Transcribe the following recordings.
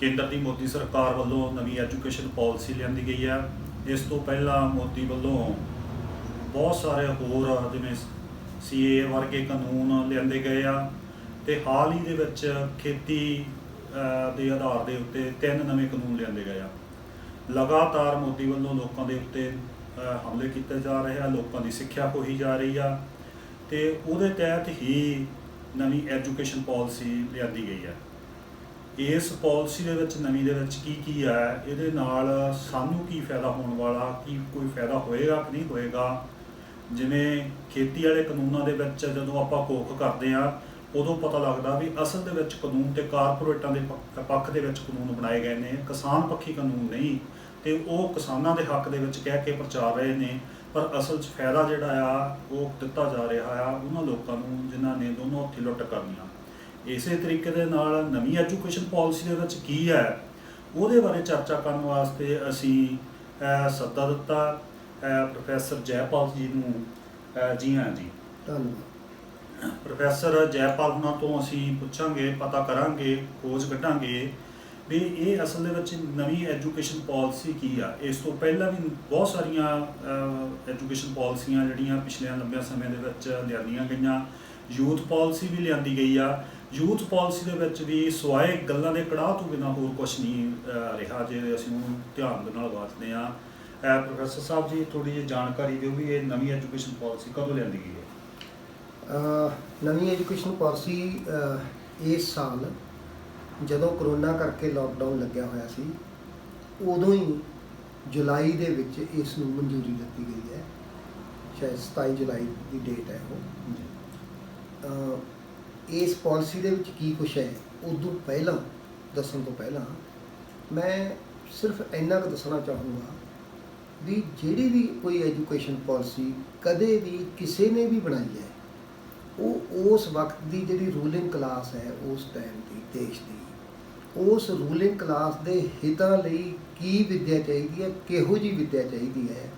ਕੇਂਦਰ ਦੀ ਮੋਦੀ ਸਰਕਾਰ ਵੱਲੋਂ ਨਵੀਂ ਐਜੂਕੇਸ਼ਨ ਪਾਲਿਸੀ ਲਿਆਂਦੀ ਗਈ ਹੈ। ਇਸ ਤੋਂ ਪਹਿਲਾਂ ਮੋਦੀ ਵੱਲੋਂ ਬਹੁਤ ਸਾਰੇ ਹੋਰ ਜਿਵੇਂ CAA ਵਰਗੇ ਕਾਨੂੰਨ ਲਿਆਂਦੇ ਗਏ ਆ ਅਤੇ ਹਾਲ ਹੀ ਦੇ ਵਿੱਚ ਖੇਤੀ ਦੇ ਆਧਾਰ ਦੇ ਉੱਤੇ 3 ਨਵੇਂ ਕਾਨੂੰਨ ਲਿਆਂਦੇ ਗਏ ਆ। ਲਗਾਤਾਰ ਮੋਦੀ ਵੱਲੋਂ ਲੋਕਾਂ ਦੇ ਉੱਤੇ ਹਮਲੇ ਕੀਤੇ ਜਾ ਰਹੇ ਆ, ਲੋਕਾਂ ਦੀ ਸਿੱਖਿਆ ਖੋਹੀ ਜਾ ਰਹੀ ਆ ਅਤੇ ਉਹਦੇ ਤਹਿਤ ਹੀ ਨਵੀਂ ਐਜੂਕੇਸ਼ਨ ਪਾਲਿਸੀ ਲਿਆਂਦੀ ਗਈ ਹੈ। ਇਸ ਪਾਲਿਸੀ ਦੇ ਵਿੱਚ ਨਵੀਂ ਦੇ ਵਿੱਚ ਕੀ ਹੈ, ਇਹਦੇ ਨਾਲ ਸਾਨੂੰ ਕੀ ਫਾਇਦਾ ਹੋਣ ਵਾਲਾ, ਕੀ ਕੋਈ ਫਾਇਦਾ ਹੋਏਗਾ ਕਿ ਨਹੀਂ ਹੋਏਗਾ। ਜਿਵੇਂ ਖੇਤੀ ਵਾਲੇ ਕਾਨੂੰਨਾਂ ਦੇ ਵਿੱਚ ਜਦੋਂ ਆਪਾਂ ਘੋਖ ਕਰਦੇ ਹਾਂ ਉਦੋਂ ਪਤਾ ਲੱਗਦਾ ਵੀ ਅਸਲ ਦੇ ਵਿੱਚ ਕਾਨੂੰਨ ਤੇ ਕਾਰਪੋਰੇਟਾਂ ਦੇ ਪੱਖ ਦੇ ਵਿੱਚ ਕਾਨੂੰਨ ਬਣਾਏ ਗਏ ਨੇ, ਕਿਸਾਨ ਪੱਖੀ ਕਾਨੂੰਨ ਨਹੀਂ, ਅਤੇ ਉਹ ਕਿਸਾਨਾਂ ਦੇ ਹੱਕ ਦੇ ਵਿੱਚ ਕਹਿ ਕੇ ਪ੍ਰਚਾਰ ਰਹੇ ਨੇ, ਪਰ ਅਸਲ 'ਚ ਫਾਇਦਾ ਜਿਹੜਾ ਆ ਉਹ ਦਿੱਤਾ ਜਾ ਰਿਹਾ ਆ ਉਹਨਾਂ ਲੋਕਾਂ ਨੂੰ ਜਿਨ੍ਹਾਂ ਨੇ ਦੋਨੋਂ ਹੱਥੀਂ ਲੁੱਟ ਕਰਨੀਆਂ। ਇਸੇ ਤਰੀਕੇ ਦੇ ਨਾਲ ਨਵੀਂ ਐਜੂਕੇਸ਼ਨ ਪਾਲਿਸੀ ਦੇ ਵਿੱਚ ਕੀ ਹੈ ਉਹਦੇ ਬਾਰੇ ਚਰਚਾ ਕਰਨ ਵਾਸਤੇ ਅਸੀਂ ਸੱਦਾ ਦਿੱਤਾ ਪ੍ਰੋਫੈਸਰ ਜੈਪਾਲ ਜੀ ਨੂੰ। ਜੀ ਹਾਂ ਜੀ, ਧੰਨਵਾਦ। ਪ੍ਰੋਫੈਸਰ ਜੈਪਾਲ ਉਹਨਾਂ ਤੋਂ ਅਸੀਂ ਪੁੱਛਾਂਗੇ, ਪਤਾ ਕਰਾਂਗੇ, ਖੋਜ ਕੱਢਾਂਗੇ ਵੀ ਇਹ ਅਸਲ ਦੇ ਵਿੱਚ ਨਵੀਂ ਐਜੂਕੇਸ਼ਨ ਪਾਲਿਸੀ ਕੀ ਆ। ਇਸ ਤੋਂ ਪਹਿਲਾਂ ਵੀ ਬਹੁਤ ਸਾਰੀਆਂ ਐਜੂਕੇਸ਼ਨ ਪਾਲਿਸੀਆਂ ਜਿਹੜੀਆਂ ਪਿਛਲੇ ਲੰਬੇ ਸਮੇਂ ਦੇ ਵਿੱਚ ਲਿਆਂਦੀਆਂ ਗਈਆਂ। ਯੂਥ ਪਾਲਿਸੀ ਵੀ ਲਿਆਂਦੀ ਗਈ ਆ। ਯੂਥ ਪਾਲਿਸੀ ਦੇ ਵਿੱਚ ਵੀ ਸਿਵਾਏ ਗੱਲਾਂ ਦੇ ਕੜਾਹ ਤੋਂ ਬਿਨਾਂ ਹੋਰ ਕੁਛ ਨਹੀਂ ਰਿਹਾ ਜੇ ਅਸੀਂ ਉਹਨੂੰ ਧਿਆਨ ਦੇ ਨਾਲ ਵਾਚਦੇ ਹਾਂ। ਪ੍ਰੋਫੈਸਰ ਸਾਹਿਬ ਜੀ ਥੋੜ੍ਹੀ ਜਿਹੀ ਜਾਣਕਾਰੀ ਦਿਓ ਵੀ ਇਹ ਨਵੀਂ ਐਜੂਕੇਸ਼ਨ ਪਾਲਿਸੀ ਕਦੋਂ ਲਿਆਂਦੀ ਗਈ ਹੈ। ਨਵੀਂ ਐਜੂਕੇਸ਼ਨ ਪਾਲਿਸੀ ਇਸ ਸਾਲ ਜਦੋਂ ਕਰੋਨਾ ਕਰਕੇ ਲਾਕਡਾਊਨ ਲੱਗਿਆ ਹੋਇਆ ਸੀ ਉਦੋਂ ਹੀ ਜੁਲਾਈ ਦੇ ਵਿੱਚ ਇਸ ਨੂੰ ਮਨਜ਼ੂਰੀ ਦਿੱਤੀ ਗਈ ਹੈ। ਸ਼ਾਇਦ 27 ਜੁਲਾਈ ਦੀ ਡੇਟ ਹੈ ਉਹ। ਇਸ ਪਾਲਿਸੀ ਦੇ ਵਿੱਚ ਕੀ ਕੁਛ ਹੈ ਉਦੋਂ ਪਹਿਲਾਂ ਦੱਸਣ ਤੋਂ ਪਹਿਲਾਂ ਮੈਂ ਸਿਰਫ ਇੰਨਾ ਕੁ ਦੱਸਣਾ ਚਾਹੂੰਗਾ ਵੀ ਜਿਹੜੀ ਵੀ ਕੋਈ ਐਜੂਕੇਸ਼ਨ ਪਾਲਿਸੀ ਕਦੇ ਵੀ ਕਿਸੇ ਨੇ ਵੀ ਬਣਾਈ ਹੈ ਉਹ ਉਸ ਵਕਤ ਦੀ ਜਿਹੜੀ ਰੂਲਿੰਗ ਕਲਾਸ ਹੈ ਉਸ ਟਾਈਮ ਦੀ ਦੇਸ਼ ਦੀ ਉਸ ਰੂਲਿੰਗ ਕਲਾਸ ਦੇ ਹਿੱਤਾਂ ਲਈ ਕੀ ਵਿੱਦਿਆ ਚਾਹੀਦੀ ਹੈ, ਕਿਹੋ ਜਿਹੀ ਵਿੱਦਿਆ ਚਾਹੀਦੀ ਹੈ,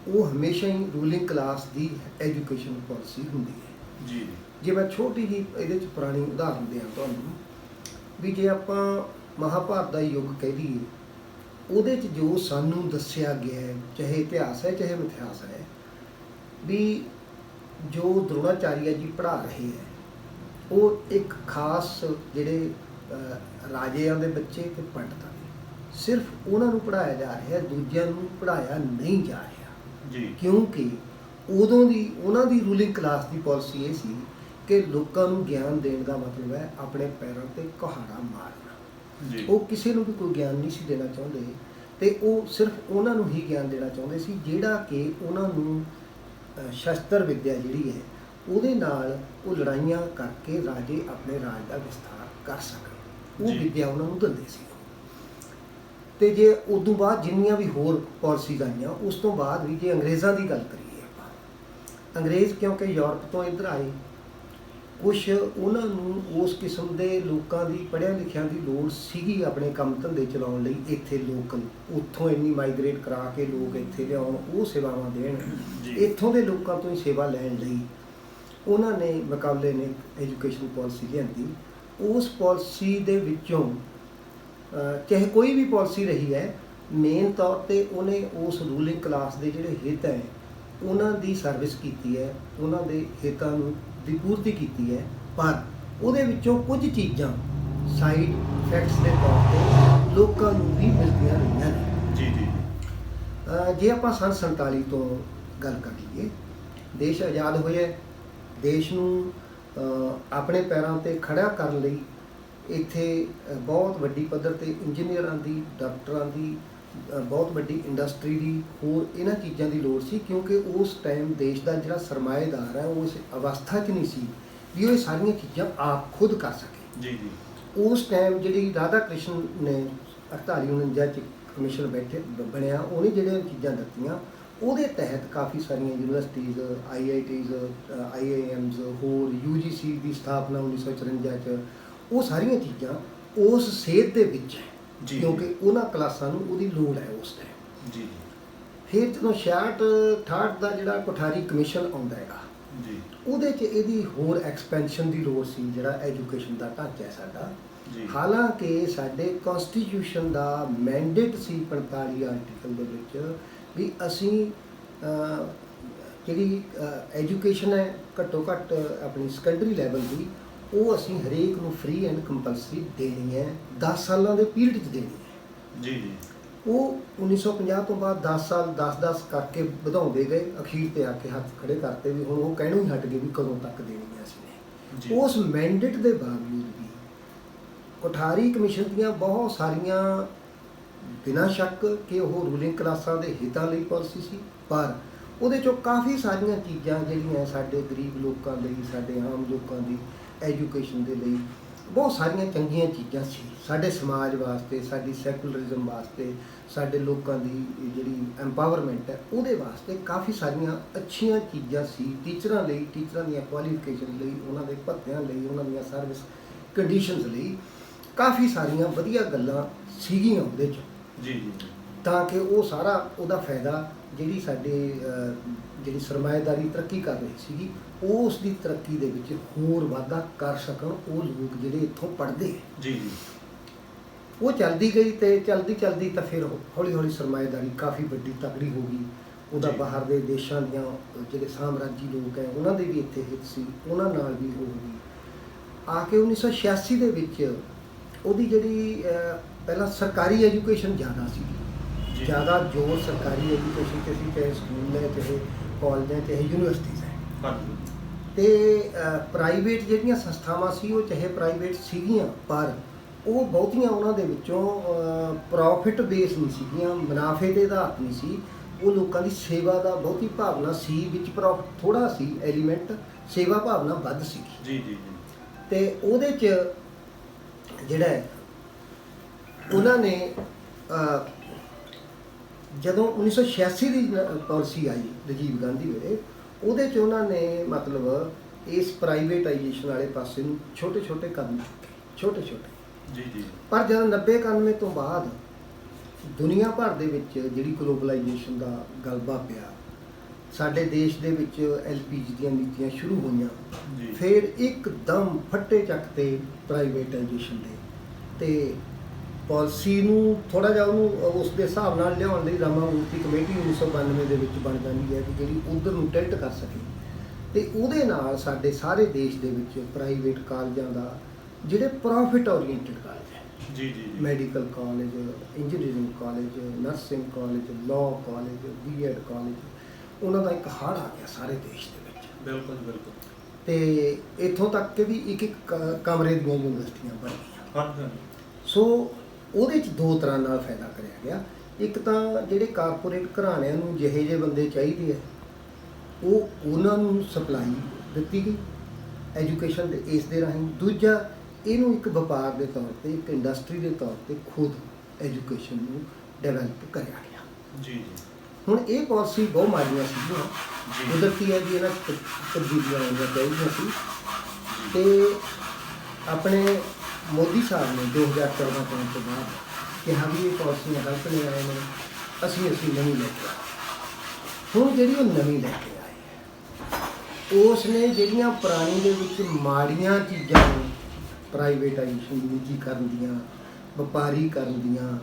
ਉਹ ਹਮੇਸ਼ਾ ਹੀ ਰੂਲਿੰਗ ਕਲਾਸ ਦੀ ਐਜੂਕੇਸ਼ਨ ਪਾਲਿਸੀ ਹੁੰਦੀ ਹੈ। ਜੀ, ਜੇ ਮੈਂ ਛੋਟੀ ਜਿਹੀ ਇਹਦੇ 'ਚ ਪੁਰਾਣੀ ਉਦਾਹਰਨ ਦਿਆਂ ਤੁਹਾਨੂੰ ਵੀ ਜੇ ਆਪਾਂ ਮਹਾਭਾਰਤ ਦਾ ਯੁੱਗ ਕਹਿ ਲਈਏ ਉਹਦੇ 'ਚ ਜੋ ਸਾਨੂੰ ਦੱਸਿਆ ਗਿਆ ਹੈ, ਚਾਹੇ ਇਤਿਹਾਸ ਹੈ ਚਾਹੇ ਮਿਥਿਹਾਸ ਹੈ, ਵੀ ਜੋ ਦਰੋਣਾਚਾਰੀਆ ਜੀ ਪੜ੍ਹਾ ਰਹੇ ਹੈ ਉਹ ਇੱਕ ਖਾਸ ਜਿਹੜੇ ਰਾਜਿਆਂ ਦੇ ਬੱਚੇ ਅਤੇ ਪੰਡਤਾਂ ਦੇ ਸਿਰਫ ਉਹਨਾਂ ਨੂੰ ਪੜ੍ਹਾਇਆ ਜਾ ਰਿਹਾ, ਦੂਜਿਆਂ ਨੂੰ ਪੜ੍ਹਾਇਆ ਨਹੀਂ ਜਾ ਰਿਹਾ ਜੀ, ਕਿਉਂਕਿ ਉਦੋਂ ਦੀ ਉਹਨਾਂ ਦੀ ਰੂਲਿੰਗ ਕਲਾਸ ਦੀ ਪਾਲਿਸੀ ਇਹ ਸੀ ਕਿ ਲੋਕਾਂ ਨੂੰ ਗਿਆਨ ਦੇਣ ਦਾ ਮਤਲਬ ਹੈ ਆਪਣੇ ਪੈਰਾਂ 'ਤੇ ਕੁਹਾੜਾ ਮਾਰਨਾ। ਜੀ, ਉਹ ਕਿਸੇ ਨੂੰ ਵੀ ਕੋਈ ਗਿਆਨ ਨਹੀਂ ਸੀ ਦੇਣਾ ਚਾਹੁੰਦੇ ਅਤੇ ਉਹ ਸਿਰਫ ਉਹਨਾਂ ਨੂੰ ਹੀ ਗਿਆਨ ਦੇਣਾ ਚਾਹੁੰਦੇ ਸੀ ਜਿਹੜਾ ਕਿ ਉਹਨਾਂ ਨੂੰ ਸ਼ਸਤਰ ਵਿੱਦਿਆ ਜਿਹੜੀ ਹੈ ਉਹਦੇ ਨਾਲ ਉਹ ਲੜਾਈਆਂ ਕਰਕੇ ਰਾਜੇ ਆਪਣੇ ਰਾਜ ਦਾ ਵਿਸਥਾਰ ਕਰ ਸਕਣ। ਉਹ ਵਿੱਦਿਆ ਉਹਨਾਂ ਨੂੰ ਦਿੰਦੇ ਸੀ। ਅਤੇ ਜੇ ਉਦੋਂ ਬਾਅਦ ਜਿੰਨੀਆਂ ਵੀ ਹੋਰ ਪਾਲਿਸੀਜ਼ ਆਈਆਂ ਉਸ ਤੋਂ ਬਾਅਦ ਵੀ ਜੇ ਅੰਗਰੇਜ਼ਾਂ ਦੀ ਗੱਲ ਕਰੀਏ ਆਪਾਂ, ਅੰਗਰੇਜ਼ ਕਿਉਂਕਿ ਯੂਰਪ ਤੋਂ ਇੱਧਰ ਆਏ, ਕੁਛ ਉਹਨਾਂ ਨੂੰ ਉਸ ਕਿਸਮ ਦੇ ਲੋਕਾਂ ਦੀ ਪੜ੍ਹਿਆ ਲਿਖਿਆਂ ਦੀ ਲੋੜ ਸੀਗੀ ਆਪਣੇ ਕੰਮ ਧੰਦੇ ਚਲਾਉਣ ਲਈ। ਇੱਥੇ ਲੋਕਲ ਉੱਥੋਂ ਇੰਨੀ ਮਾਈਗ੍ਰੇਟ ਕਰਾ ਕੇ ਲੋਕ ਇੱਥੇ ਲਿਆਉਣ, ਉਹ ਸੇਵਾਵਾਂ ਦੇਣ, ਇੱਥੋਂ ਦੇ ਲੋਕਾਂ ਤੋਂ ਹੀ ਸੇਵਾ ਲੈਣ ਲਈ ਉਹਨਾਂ ਨੇ ਮੁਕਾਬਲੇ ਨੇ ਐਜੂਕੇਸ਼ਨ ਪਾਲਿਸੀ ਲਿਆਂਦੀ। ਉਸ ਪਾਲਿਸੀ ਦੇ ਵਿੱਚੋਂ ਚਾਹੇ ਕੋਈ ਵੀ ਪਾਲਿਸੀ ਰਹੀ ਹੈ, ਮੇਨ ਤੌਰ 'ਤੇ ਉਹਨੇ ਉਸ ਰੂਲਿੰਗ ਕਲਾਸ ਦੇ ਜਿਹੜੇ ਹਿੱਤ ਹੈ ਉਹਨਾਂ ਦੀ ਸਰਵਿਸ ਕੀਤੀ ਹੈ, ਉਹਨਾਂ ਦੇ ਹਿੱਤਾਂ ਨੂੰ ਦੀ ਪੂਰਤੀ ਕੀਤੀ ਹੈ, ਪਰ ਉਹਦੇ ਵਿੱਚੋਂ ਕੁਝ ਚੀਜ਼ਾਂ ਸਾਈਡ ਇਫੈਕਟਸ ਦੇ ਤੌਰ 'ਤੇ ਲੋਕਾਂ ਨੂੰ ਵੀ ਮਿਲਦੀਆਂ ਰਹੀਆਂ ਨੇ। ਜੀ ਜੀ। ਜੇ ਆਪਾਂ ਸੰਨ 47 ਤੋਂ ਗੱਲ ਕਰ ਲਈਏ, ਦੇਸ਼ ਆਜ਼ਾਦ ਹੋਇਆ, ਦੇਸ਼ ਨੂੰ ਆਪਣੇ ਪੈਰਾਂ 'ਤੇ ਖੜ੍ਹਾ ਕਰਨ ਲਈ ਇੱਥੇ ਬਹੁਤ ਵੱਡੀ ਪੱਧਰ 'ਤੇ ਇੰਜੀਨੀਅਰਾਂ ਦੀ, ਡਾਕਟਰਾਂ ਦੀ, ਬਹੁਤ ਵੱਡੀ ਇੰਡਸਟਰੀ ਦੀ, ਹੋਰ ਇਹਨਾਂ ਚੀਜ਼ਾਂ ਦੀ ਲੋੜ ਸੀ ਕਿਉਂਕਿ ਉਸ ਟਾਈਮ ਦੇਸ਼ ਦਾ ਜਿਹੜਾ ਸਰਮਾਏਦਾਰ ਹੈ ਉਹ ਇਸ ਅਵਸਥਾ 'ਚ ਨਹੀਂ ਸੀ ਵੀ ਉਹ ਇਹ ਸਾਰੀਆਂ ਚੀਜ਼ਾਂ ਆਪ ਖੁਦ ਕਰ ਸਕੇ। ਜੀ ਜੀ। ਉਸ ਟਾਈਮ ਜਿਹੜੀ ਰਾਧਾ ਕ੍ਰਿਸ਼ਨ ਨੇ 48-49 'ਚ ਕਮਿਸ਼ਨ ਬਣਿਆ, ਉਹਨੇ ਜਿਹੜੀਆਂ ਚੀਜ਼ਾਂ ਦਿੱਤੀਆਂ ਉਹਦੇ ਤਹਿਤ ਕਾਫੀ ਸਾਰੀਆਂ ਯੂਨੀਵਰਸਿਟੀਜ਼, IITs, IIMs, ਹੋਰ UGC ਦੀ ਸਥਾਪਨਾ 1954 'ਚ, ਉਹ ਸਾਰੀਆਂ ਚੀਜ਼ਾਂ ਉਸ ਸੇਧ ਦੇ ਵਿੱਚ ਹੈ ਕਿਉਂਕਿ ਉਹਨਾਂ ਕਲਾਸਾਂ ਨੂੰ ਉਹਦੀ ਲੋੜ ਹੈ ਉਸ ਟਾਈਮ। ਜੀ। ਫਿਰ ਜਦੋਂ 66-68 ਦਾ ਜਿਹੜਾ ਕੋਠਾਰੀ ਕਮਿਸ਼ਨ ਆਉਂਦਾ ਹੈਗਾ ਜੀ, ਉਹਦੇ 'ਚ ਇਹਦੀ ਹੋਰ ਐਕਸਪੈਂਸ਼ਨ ਦੀ ਲੋੜ ਸੀ। ਜਿਹੜਾ ਐਜੂਕੇਸ਼ਨ ਦਾ ਢਾਂਚਾ ਹੈ ਸਾਡਾ, ਜੀ। ਹਾਲਾਂਕਿ ਸਾਡੇ ਕਨਸਟੀਟਿਊਸ਼ਨ ਦਾ ਮੈਂਡੇਟ ਸੀ 45 ਆਰਟੀਕਲ ਦੇ ਵਿੱਚ ਵੀ ਅਸੀਂ ਜਿਹੜੀ ਐਜੂਕੇਸ਼ਨ ਹੈ ਘੱਟੋ ਘੱਟ ਆਪਣੀ ਸੈਕੰਡਰੀ ਲੈਵਲ ਦੀ, ਉਹ ਅਸੀਂ ਹਰੇਕ ਨੂੰ ਫ੍ਰੀ ਐਂਡ ਕੰਪਲਸਰੀ ਦੇਣੀ ਹੈ, 10 ਸਾਲਾਂ ਦੇ ਪੀਰੀਅਡ 'ਚ ਦੇਣੀ ਹੈ। ਜੀ ਜੀ। ਉਹ 1950 ਤੋਂ ਬਾਅਦ 10 ਸਾਲ 10-10 ਕਰਕੇ ਵਧਾਉਂਦੇ ਗਏ, ਅਖੀਰ ਤੇ ਆ ਕੇ ਹੱਥ ਖੜੇ ਕਰਤੇ ਵੀ ਹੁਣ ਉਹ ਕਹਿਣੋਂ ਹੀ ਹਟ ਗਏ ਵੀ ਕਦੋਂ ਤੱਕ ਦੇਣੀ ਹੈ ਅਸੀਂ ਜੀ। ਨੇ। ਉਸ ਮੈਂਡੇਟ ਦੇ ਬਾਵਜੂਦ ਵੀ ਕੋਠਾਰੀ ਕਮਿਸ਼ਨ ਦੀਆਂ ਬਹੁਤ ਸਾਰੀਆਂ, ਬਿਨਾਂ ਸ਼ੱਕ ਕਿ ਉਹ ਰੂਲਿੰਗ ਕਲਾਸਾਂ ਦੇ ਹਿੱਤਾਂ ਲਈ ਪਾਲਿਸੀ ਸੀ, ਪਰ ਉਹਦੇ 'ਚੋਂ ਕਾਫੀ ਸਾਰੀਆਂ ਚੀਜ਼ਾਂ ਜਿਹੜੀਆਂ ਸਾਡੇ ਗਰੀਬ ਲੋਕਾਂ ਲਈ, ਸਾਡੇ ਆਮ ਲੋਕਾਂ ਦੀ ਐਜੂਕੇਸ਼ਨ ਦੇ ਲਈ ਬਹੁਤ ਸਾਰੀਆਂ ਚੰਗੀਆਂ ਚੀਜ਼ਾਂ ਸੀ। ਸਾਡੇ ਸਮਾਜ ਵਾਸਤੇ, ਸਾਡੀ ਸੈਕੂਲਰਿਜ਼ਮ ਵਾਸਤੇ, ਸਾਡੇ ਲੋਕਾਂ ਦੀ ਜਿਹੜੀ ਐਮਪਾਵਰਮੈਂਟ ਹੈ ਉਹਦੇ ਵਾਸਤੇ ਕਾਫੀ ਸਾਰੀਆਂ ਅੱਛੀਆਂ ਚੀਜ਼ਾਂ ਸੀ। ਟੀਚਰਾਂ ਲਈ, ਟੀਚਰਾਂ ਦੀਆਂ ਕੁਆਲੀਫਿਕੇਸ਼ਨ ਲਈ, ਉਹਨਾਂ ਦੇ ਭੱਤਿਆਂ ਲਈ, ਉਹਨਾਂ ਦੀਆਂ ਸਰਵਿਸ ਕੰਡੀਸ਼ਨਸ ਲਈ ਕਾਫੀ ਸਾਰੀਆਂ ਵਧੀਆ ਗੱਲਾਂ ਸੀਗੀਆਂ ਉਹਦੇ 'ਚ, ਜੀ ਜੀ। ਤਾਂ ਕਿ ਉਹ ਸਾਰਾ ਉਹਦਾ ਫਾਇਦਾ ਜਿਹੜੀ ਸਾਡੇ ਜਿਹੜੀ ਸਰਮਾਏਦਾਰੀ ਤਰੱਕੀ ਕਰ ਰਹੀ ਸੀਗੀ, ਉਸ ਦੀ ਤਰੱਕੀ ਦੇ ਵਿੱਚ ਹੋਰ ਵਾਧਾ ਕਰ ਸਕਣ ਉਹ ਲੋਕ ਜਿਹੜੇ ਇੱਥੋਂ ਪੜ੍ਹਦੇ ਹੈ। ਜੀ ਜੀ। ਉਹ ਚੱਲਦੀ ਗਈ ਤੇ ਚਲਦੀ ਚਲਦੀ ਤਾਂ ਫਿਰ ਹੌਲੀ ਹੌਲੀ ਸਰਮਾਏਦਾਰੀ ਕਾਫੀ ਵੱਡੀ ਤਕੜੀ ਹੋ ਗਈ। ਉਹਦਾ ਜੀ। ਬਾਹਰ ਦੇ ਦੇਸ਼ਾਂ ਦੀਆਂ ਜਿਹੜੇ ਸਾਮਰਾਜੀ ਲੋਕ ਹੈ ਉਹਨਾਂ ਦੇ ਵੀ ਇੱਥੇ ਹਿੱਤ ਸੀ, ਉਹਨਾਂ ਨਾਲ ਵੀ ਹੋ ਗਈ। ਆ ਕੇ 1986 ਦੇ ਵਿੱਚ ਉਹਦੀ ਜਿਹੜੀ ਪਹਿਲਾਂ ਸਰਕਾਰੀ ਐਜੂਕੇਸ਼ਨ ਜ਼ਿਆਦਾ ਸੀ, ਜੀ। ਜ਼ਿਆਦਾ ਜ਼ੋਰ ਸਰਕਾਰੀ ਐਜੂਕੇਸ਼ਨ 'ਤੇ ਸੀ, ਚਾਹੇ ਸਕੂਲ ਹੈ, ਚਾਹੇ ਕਾਲਜ ਹੈ, ਚਾਹੇ ਯੂਨੀਵਰਸਿਟੀਜ਼ ਹੈ। ਹਾਂਜੀ। ਤੇ ਪ੍ਰਾਈਵੇਟ ਜਿਹੜੀਆਂ ਸੰਸਥਾਵਾਂ ਸੀ ਉਹ ਚਾਹੇ ਪ੍ਰਾਈਵੇਟ ਸੀਗੀਆਂ, ਪਰ ਉਹ ਬਹੁਤੀਆਂ ਉਹਨਾਂ ਦੇ ਵਿੱਚੋਂ ਪ੍ਰੋਫਿਟ ਬੇਸ ਨਹੀਂ ਸੀਗੀਆਂ, ਮੁਨਾਫੇ ਦੇ ਆਧਾਰ ਨਹੀਂ ਸੀ। ਉਹ ਲੋਕਾਂ ਦੀ ਸੇਵਾ ਦਾ ਬਹੁਤੀ ਭਾਵਨਾ ਸੀ, ਵਿੱਚ ਪ੍ਰੋਫਿਟ ਥੋੜਾ ਸੀ ਐਲੀਮੈਂਟ, ਸੇਵਾ ਭਾਵਨਾ ਵੱਧ ਸੀਗੀ। ਜੀ ਜੀ ਜੀ। ਤੇ ਉਹਦੇ 'ਚ ਜਿਹੜਾ ਹੈ ਉਹਨਾਂ ਨੇ ਜਦੋਂ 1986 ਦੀ ਪਾਲਿਸੀ ਆਈ ਰਾਜੀਵ ਗਾਂਧੀ ਵੇਲੇ, ਉਹਦੇ 'ਚ ਉਹਨਾਂ ਨੇ ਮਤਲਬ ਇਸ ਪ੍ਰਾਈਵੇਟਾਈਜੇਸ਼ਨ ਵਾਲੇ ਪਾਸੇ ਨੂੰ ਛੋਟੇ ਛੋਟੇ ਕਦਮ ਚੁੱਕੇ, ਛੋਟੇ ਛੋਟੇ। ਜੀ ਜੀ। ਪਰ ਜਦੋਂ 90-91 ਤੋਂ ਬਾਅਦ ਦੁਨੀਆ ਭਰ ਦੇ ਵਿੱਚ ਜਿਹੜੀ ਗਲੋਬਲਾਈਜੇਸ਼ਨ ਦਾ ਗਲਬਾ ਪਿਆ, ਸਾਡੇ ਦੇਸ਼ ਦੇ ਵਿੱਚ LPG ਦੀਆਂ ਨੀਤੀਆਂ ਸ਼ੁਰੂ ਹੋਈਆਂ, ਜੀ। ਫਿਰ ਇੱਕਦਮ ਫੱਟੇ ਚੱਕਤੇ ਪ੍ਰਾਈਵੇਟਾਈਜੇਸ਼ਨ ਦੇ, ਤੇ ਪਾਲਿਸੀ ਨੂੰ ਥੋੜਾ ਜਿਹਾ ਉਹਨੂੰ ਉਸ ਦੇ ਹਿਸਾਬ ਨਾਲ ਲਿਆਉਣ ਲਈ ਰਾਮਾ ਮੂਰਤੀ ਕਮੇਟੀ 1992 ਦੇ ਵਿੱਚ ਬਣ ਜਾਂਦੀ ਹੈ ਕਿ ਜਿਹੜੀ ਉਧਰ ਨੂੰ ਟਿਲਟ ਕਰ ਸਕੇ। ਤੇ ਉਹਦੇ ਨਾਲ ਸਾਡੇ ਸਾਰੇ ਦੇਸ਼ ਦੇ ਵਿੱਚ ਪ੍ਰਾਈਵੇਟ ਕਾਲਜਾਂ ਦਾ ਜਿਹੜੇ ਪ੍ਰੋਫਿਟ ਓਰੀਐਂਟਡ ਕਾਲਜ ਹੈ, ਜੀ ਜੀ ਜੀ। Medical college, engineering college, nursing college, law college, B.Ed college, ਉਹਨਾਂ ਦਾ ਇੱਕ ਹੜ੍ਹ ਆ ਗਿਆ ਸਾਰੇ ਦੇਸ਼ ਦੇ ਵਿੱਚ। ਬਿਲਕੁਲ ਬਿਲਕੁਲ। ਤੇ ਇੱਥੋਂ ਤੱਕ ਕਿ ਵੀ ਇੱਕ ਇੱਕ ਕਮਰੇ ਦੀਆਂ ਯੂਨੀਵਰਸਿਟੀਆਂ ਬਣ ਗਈਆਂ। ਹਾਂਜੀ। ਸੋ ਉਹਦੇ 'ਚ ਦੋ ਤਰ੍ਹਾਂ ਨਾਲ ਫਾਇਦਾ ਕਰਿਆ ਗਿਆ। ਇੱਕ ਤਾਂ ਜਿਹੜੇ ਕਾਰਪੋਰੇਟ ਘਰਾਣਿਆਂ ਨੂੰ ਜਿਹੇ ਜਿਹੇ ਬੰਦੇ ਚਾਹੀਦੇ ਆ, ਉਹ ਉਹਨਾਂ ਨੂੰ ਸਪਲਾਈ ਦਿੱਤੀ ਗਈ ਐਜੂਕੇਸ਼ਨ ਦੇ ਇਸ ਦੇ ਰਾਹੀਂ। ਦੂਜਾ, ਇਹਨੂੰ ਇੱਕ ਵਪਾਰ ਦੇ ਤੌਰ ਤੇ, ਇੱਕ ਇੰਡਸਟਰੀ ਦੇ ਤੌਰ ਤੇ ਖੁਦ ਐਜੂਕੇਸ਼ਨ ਨੂੰ ਡਿਵੈਲਪ ਕਰਿਆ ਗਿਆ। ਜੀ ਜੀ। ਹੁਣ ਇਹ ਪਾਲਿਸੀ ਬਹੁਤ ਮਾੜੀਆਂ ਸੀਗੀਆਂ, ਜੀ। ਕੁਦਰਤੀ ਹੈ ਜੀ, ਇਹਨਾਂ 'ਚ ਤਬਦੀਲੀਆਂ ਆਉਣੀਆਂ ਚਾਹੀਦੀਆਂ ਸੀ। ਤੇ ਆਪਣੇ ਮੋਦੀ ਸਾਹਿਬ ਨੇ 2014 ਤੋਂ ਬਾਅਦ ਕਿਹਾ ਵੀ ਇਹ ਪਾਲਿਸੀਆਂ ਗਲਤ ਨੇ ਆਏ ਨੇ, ਅਸੀਂ ਨਵੀਂ ਲੈ ਕੇ ਆਏ। ਹੁਣ ਜਿਹੜੀ ਉਹ ਨਵੀਂ ਲੈ ਕੇ ਆਏ ਹੈ, ਉਸ ਨੇ ਜਿਹੜੀਆਂ ਪੁਰਾਣੀ ਦੇ ਵਿੱਚ ਮਾੜੀਆਂ ਚੀਜ਼ਾਂ ਨੂੰ, ਪ੍ਰਾਈਵੇਟਾਈਜੇਸ਼ਨ, ਨਿੱਜੀਕਰਨ ਦੀਆਂ, ਵਪਾਰੀਕਰਨ ਦੀਆਂ,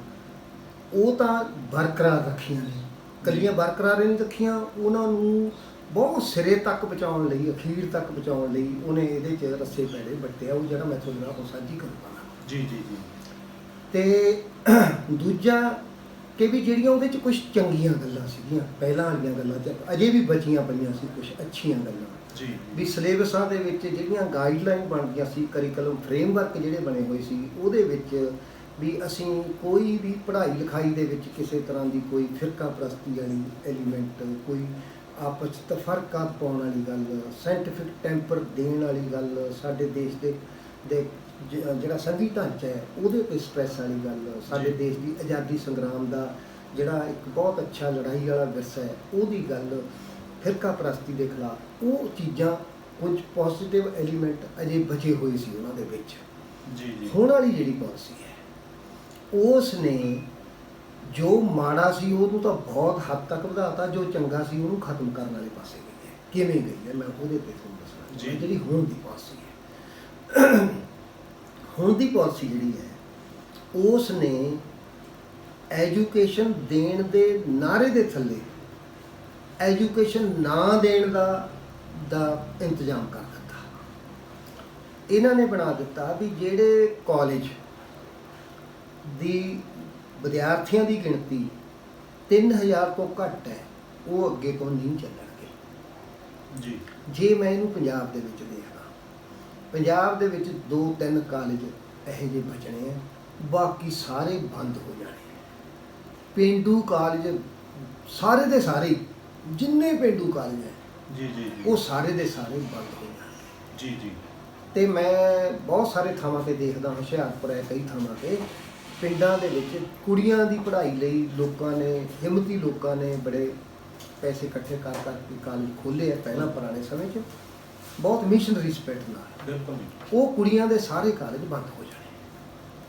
ਉਹ ਤਾਂ ਬਰਕਰਾਰ ਰੱਖੀਆਂ ਨੇ। ਕੱਲੀਆਂ ਬਰਕਰਾਰ ਨਹੀਂ ਰੱਖੀਆਂ, ਉਹਨਾਂ ਨੂੰ ਬਹੁਤ ਸਿਰੇ ਤੱਕ ਪਹੁੰਚਾਉਣ ਲਈ, ਅਖੀਰ ਤੱਕ ਪਹੁੰਚਾਉਣ ਲਈ ਉਹਨੇ ਇਹਦੇ 'ਚ ਰੱਸੇ ਪੈੜੇ ਵੱਟੇ ਆ, ਉਹ ਜਿਹੜਾ ਮੈਂ ਤੁਹਾਡੇ ਨਾਲ ਉਹ ਸਾਂਝੀ ਕਰੂੰਗਾ। ਜੀ ਜੀ ਜੀ। ਤੇ ਦੂਜਾ ਕਿ ਵੀ ਜਿਹੜੀਆਂ ਉਹਦੇ 'ਚ ਕੁਝ ਚੰਗੀਆਂ ਗੱਲਾਂ ਸੀਗੀਆਂ, ਪਹਿਲਾਂ ਵਾਲੀਆਂ ਗੱਲਾਂ 'ਚ ਅਜੇ ਵੀ ਬਚੀਆਂ ਪਈਆਂ ਸੀ ਕੁਝ ਅੱਛੀਆਂ ਗੱਲਾਂ। ਜੀ। ਵੀ ਸਿਲੇਬਸਾਂ ਦੇ ਵਿੱਚ ਜਿਹੜੀਆਂ ਗਾਈਡਲਾਈਨ ਬਣਦੀਆਂ ਸੀ, ਕਰਿਕੂਲਮ ਫਰੇਮਵਰਕ ਜਿਹੜੇ ਬਣੇ ਹੋਏ ਸੀ, ਉਹਦੇ ਵਿੱਚ ਵੀ ਅਸੀਂ ਕੋਈ ਵੀ ਪੜ੍ਹਾਈ ਲਿਖਾਈ ਦੇ ਵਿੱਚ ਕਿਸੇ ਤਰ੍ਹਾਂ ਦੀ ਕੋਈ ਫਿਰਕਾ ਪ੍ਰਸਤੀ ਵਾਲੀ ਐਲੀਮੈਂਟ, ਕੋਈ ਆਪਸ 'ਚ ਤਫਰਕਾਤ ਪਾਉਣ ਵਾਲੀ ਗੱਲ, ਸਾਇੰਟੀਫਿਕ ਟੈਂਪਰ ਦੇਣ ਵਾਲੀ ਗੱਲ, ਸਾਡੇ ਦੇਸ਼ ਦੇ ਜਿਹੜਾ ਸੰਘੀ ਢਾਂਚਾ ਹੈ ਉਹਦੇ 'ਤੇ ਸਟ੍ਰੈਸ ਵਾਲੀ ਗੱਲ, ਸਾਡੇ ਦੇਸ਼ ਦੀ ਆਜ਼ਾਦੀ ਸੰਗਰਾਮ ਦਾ ਜਿਹੜਾ ਇੱਕ ਬਹੁਤ ਅੱਛਾ ਲੜਾਈ ਵਾਲਾ ਵਿਰਸਾ ਹੈ ਉਹਦੀ ਗੱਲ, ਫਿਰਕਾ ਪ੍ਰਸਤੀ ਦੇ ਖਿਲਾਫ, ਉਹ ਚੀਜ਼ਾਂ ਕੁਝ ਪੋਜ਼ੀਟਿਵ ਐਲੀਮੈਂਟ ਅਜੇ ਬਚੇ ਹੋਏ ਸੀ ਉਹਨਾਂ ਦੇ ਵਿੱਚ। ਜੀ ਜੀ। ਹੁਣ ਵਾਲੀ ਜਿਹੜੀ ਪਾਲਿਸੀ ਹੈ, ਉਸ ਨੇ ਜੋ ਮਾੜਾ ਸੀ ਉਹਨੂੰ ਤਾਂ ਬਹੁਤ ਹੱਦ ਤੱਕ ਵਧਾਤਾ, ਜੋ ਚੰਗਾ ਸੀ ਉਹਨੂੰ ਖਤਮ ਕਰਨ ਵਾਲੇ ਪਾਸੇ ਗਈ ਹੈ। ਕਿਵੇਂ ਗਈ ਹੈ ਮੈਂ ਉਹਦੇ 'ਤੇ ਤੁਹਾਨੂੰ ਦੱਸਣਾ। ਜੀ। ਜਿਹੜੀ ਹੁਣ ਦੀ ਪਾਲਿਸੀ ਹੈ, ਹੁਣ ਦੀ ਪਾਲਿਸੀ ਜਿਹੜੀ ਹੈ ਉਸ ਨੇ ਐਜੂਕੇਸ਼ਨ ਦੇਣ ਦੇ ਨਾਅਰੇ ਦੇ ਥੱਲੇ ਐਜੂਕੇਸ਼ਨ ਨਾ ਦੇਣ ਦਾ ਇੰਤਜ਼ਾਮ ਕਰ ਦਿੱਤਾ। ਇਹਨਾਂ ਨੇ ਬਣਾ ਦਿੱਤਾ ਵੀ ਜਿਹੜੇ ਕਾਲਜ ਦੀ ਵਿਦਿਆਰਥੀਆਂ ਦੀ ਗਿਣਤੀ 3000 ਤੋਂ ਘੱਟ ਹੈ ਉਹ ਅੱਗੇ ਤੋਂ ਨਹੀਂ ਚੱਲਣਗੇ। ਜੀ ਜੇ ਮੈਂ ਇਹਨੂੰ ਪੰਜਾਬ ਦੇ ਵਿੱਚ ਦੇਖਦਾ, ਪੰਜਾਬ ਦੇ ਵਿੱਚ 2-3 ਕਾਲਜ ਇਹੋ ਜਿਹੇ ਬਚਣੇ ਆ, ਬਾਕੀ ਸਾਰੇ ਬੰਦ ਹੋ ਜਾਣੇ। ਪੇਂਡੂ ਕਾਲਜ ਸਾਰੇ ਦੇ ਸਾਰੇ, ਜਿੰਨੇ ਪੇਂਡੂ ਕਾਲਜ ਹੈ ਜੀ ਜੀ ਉਹ ਸਾਰੇ ਦੇ ਸਾਰੇ ਬੰਦ ਹੋ ਜਾਣਗੇ। ਜੀ ਜੀ ਤੇ ਮੈਂ ਬਹੁਤ ਸਾਰੇ ਥਾਵਾਂ ਤੇ ਦੇਖਦਾ, ਹੁਸ਼ਿਆਰਪੁਰ ਹੈ, ਕਈ ਥਾਵਾਂ ਤੇ ਪਿੰਡਾਂ ਦੇ ਵਿੱਚ ਕੁੜੀਆਂ ਦੀ ਪੜ੍ਹਾਈ ਲਈ ਲੋਕਾਂ ਨੇ, ਹਿੰਮਤੀ ਲੋਕਾਂ ਨੇ ਬੜੇ ਪੈਸੇ ਇਕੱਠੇ ਕਰ ਕਰਕੇ ਕਾਲਜ ਖੋਲ੍ਹੇ ਆ ਪਹਿਲਾਂ ਪੁਰਾਣੇ ਸਮੇਂ 'ਚ, ਬਹੁਤ ਮਿਸ਼ਨਰੀ ਸਪਿਰਿਟ ਨਾਲ। ਬਿਲਕੁਲ ਉਹ ਕੁੜੀਆਂ ਦੇ ਸਾਰੇ ਕਾਲਜ ਬੰਦ ਹੋ ਜਾਣੇ।